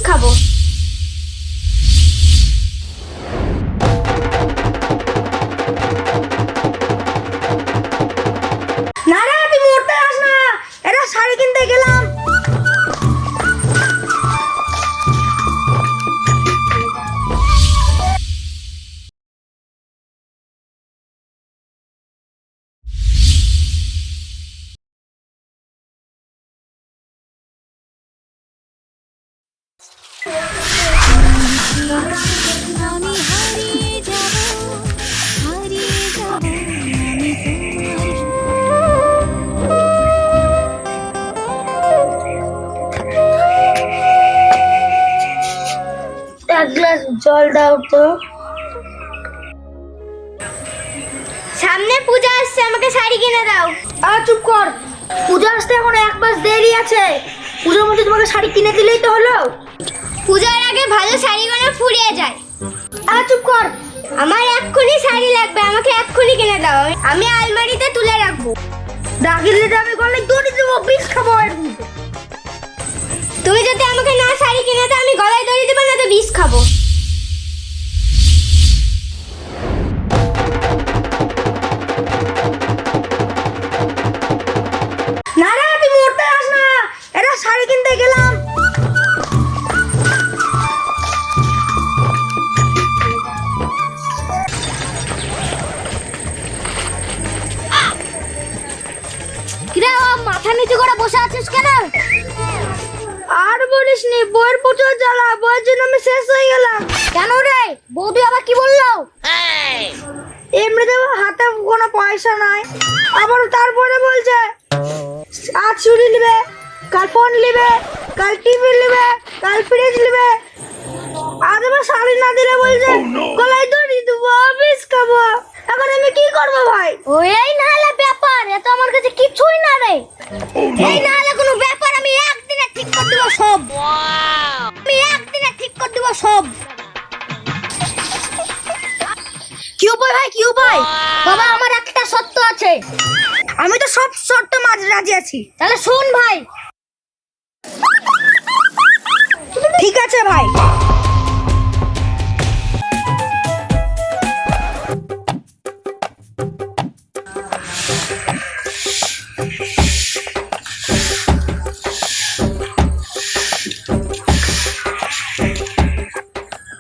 খাবো। না রে, তুই মরতে যাস না, এটা শাড়ি কিনতে গেলাম। আমি হারিয়ে যাব আমি এক গ্লাস জল দাও তো। সামনে পূজা আসছে, আমাকে শাড়ি কিনে দাও। চুপ কর, পূজা আসতে এখন 1 মাস দেরি আছে। পূজার মধ্যে তোমাকে শাড়ি কিনে দিলেই তো হলো। পূজার আগে ভালো শাড়িগুলো ফুরিয়ে যায়। চুপ কর, আমার এক্ষুনি শাড়ি লাগবে, আমাকে এক্ষুনি কিনে দাও। আমি আলমারিতে তুলে রাখবো। ডাকিলে আমি গলে দড়ি দেবো, বিষ খাবো। তুমি যদি আমাকে না শাড়ি কিনে দাও, আমি গলায় দড়ি দেবো, না তো বিষ খাবো। না রে, তুই মরতে যাস না, এটা শাড়ি কিনতে গেলাম। কিরে, মাথা নিচু করে বসে আছিস কেন? আর বলিস নি, বইয়ের প্রচুর জ্বালা, বইয়ের জন্য আমি শেষ হয়ে গেলাম। কেন রে, বৌদি আবার কি বললো? এমনিতে হাতে কোনো পয়সা নাই, আবার তারপরে বলছে আজ চুড়ি নিবে, কাল ফোন নিবে, কাল টিভি নিবে, কাল ফ্রিজ নিবে। আজ আবার শাড়ি না দিলে বলছে গলায় দড়ি দেবো, বিষ খাবো। এখন আমি কি করবো ভাই? এই না হলে ব্যাপার, এত আমার কাছে কিছুই না রে। এই না হলে কোনো ব্যাপার, আমি একদিনে ঠিক করে দেবো সব। আমি একদিনে ঠিক করে দেবো সব। কি উপায় ভাই, কি উপায়? বাবা, আমার একটা শর্ত আছে। আমি তো সব শর্ত মাঝে রাজি আছি। তাহলে শোন ভাই। ঠিক আছে ভাই।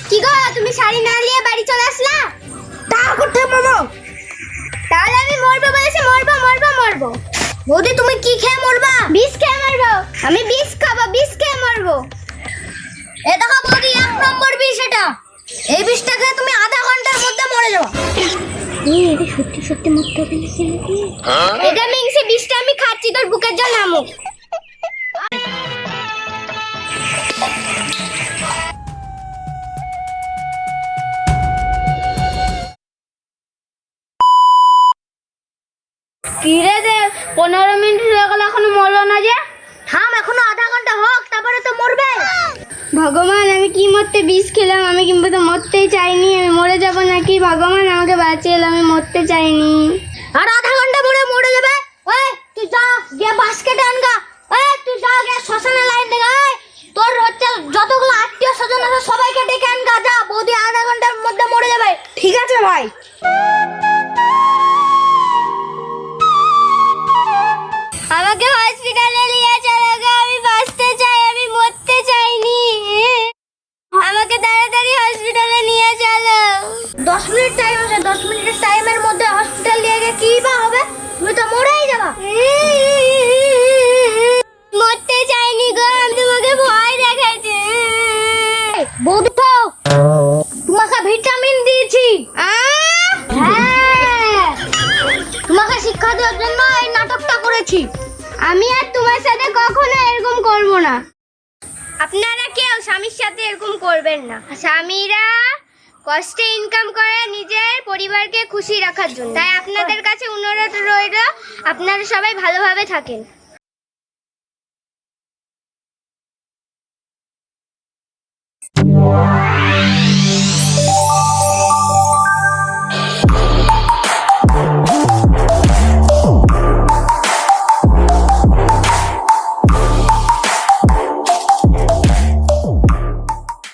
কি গো, তুমি শাড়ি না নিয়ে বাড়ি চলে আসলা? তা করতে মামা, তাহলে আমি মরবো বলেছি, মরবো মরবো মরবো। বৌদি, তুমি কি খেয়ে মরবা? বিষ খেয়ে মরবো। আমি বিষ খাবো, বিষ খেয়ে মরবো। এ দেখো বৌদি, 1 নম্বর বিষ এটা। এই বিষটা খেয়ে তুমি আধা ঘন্টার মধ্যে মরে যাবে। এটা সত্যি সত্যি মরতে হবে নাকি? এটা মিংসে বিষটা আমি খাচ্ছি, তোর বুকের জল নামুক। কিরে দে, 15 মিনিট হয়ে গেল, এখনো মরলো না যে? থাম, এখনো আধা ঘন্টা হোক, তারপরে তো মরবে। ভগবান, আমি কি মরতে বিষ খেলাম? আমি কিন্তু তো মরতেই চাইনি। আমি মরে যাব নাকি? ভগবান আমাকে বাঁচিয়ে, আমি মরতে চাইনি। আর আধা ঘন্টা পরে মরে যাবে। ওই তুই যা, গিয়ে বাস্কেটে আনগা। ওই তুই যা, গিয়ে শ্মশানে লাইন দে। ওই তোর হচ্ছে যতগুলো আত্মীয় স্বজন আছে সবাইকে ডেকে আনগা। যা, বৌদি আধা ঘন্টার মধ্যে মরে যাবে। ঠিক আছে ভাই। আমাকে হসপিটালে নিয়ে চলো গো, আমি বাঁচতে চাই, আমি মরতে চাইনি। আমাকে তাড়াতাড়ি হসপিটালে নিয়ে চলো। 10 মিনিট টাইম আছে, 10 মিনিটের টাইমের মধ্যে হসপিটাল নিয়ে গিয়ে কি বা হবে? তুমি তো মরেই যাবা। মরতে চাইনি গো, আমি তোমাকে ভয় দেখাচ্ছি। বৌদি তো তোমাকে ভিটামিন দিয়েছি। হ্যাঁ, তোমাকে শিক্ষা দেওয়ার জন্য এই নাটকটা করেছি। আমি আর তোমার সাথে কখনো এরকম করব না। আপনারা কেউ স্বামীর সাথে এরকম করবেন না। স্বামীরা কষ্টে ইনকাম করে নিজের পরিবারকে খুশি রাখার জন্য। তাই আপনাদের কাছে অনুরোধ রইল, আপনারা সবাই ভালোভাবে থাকেন।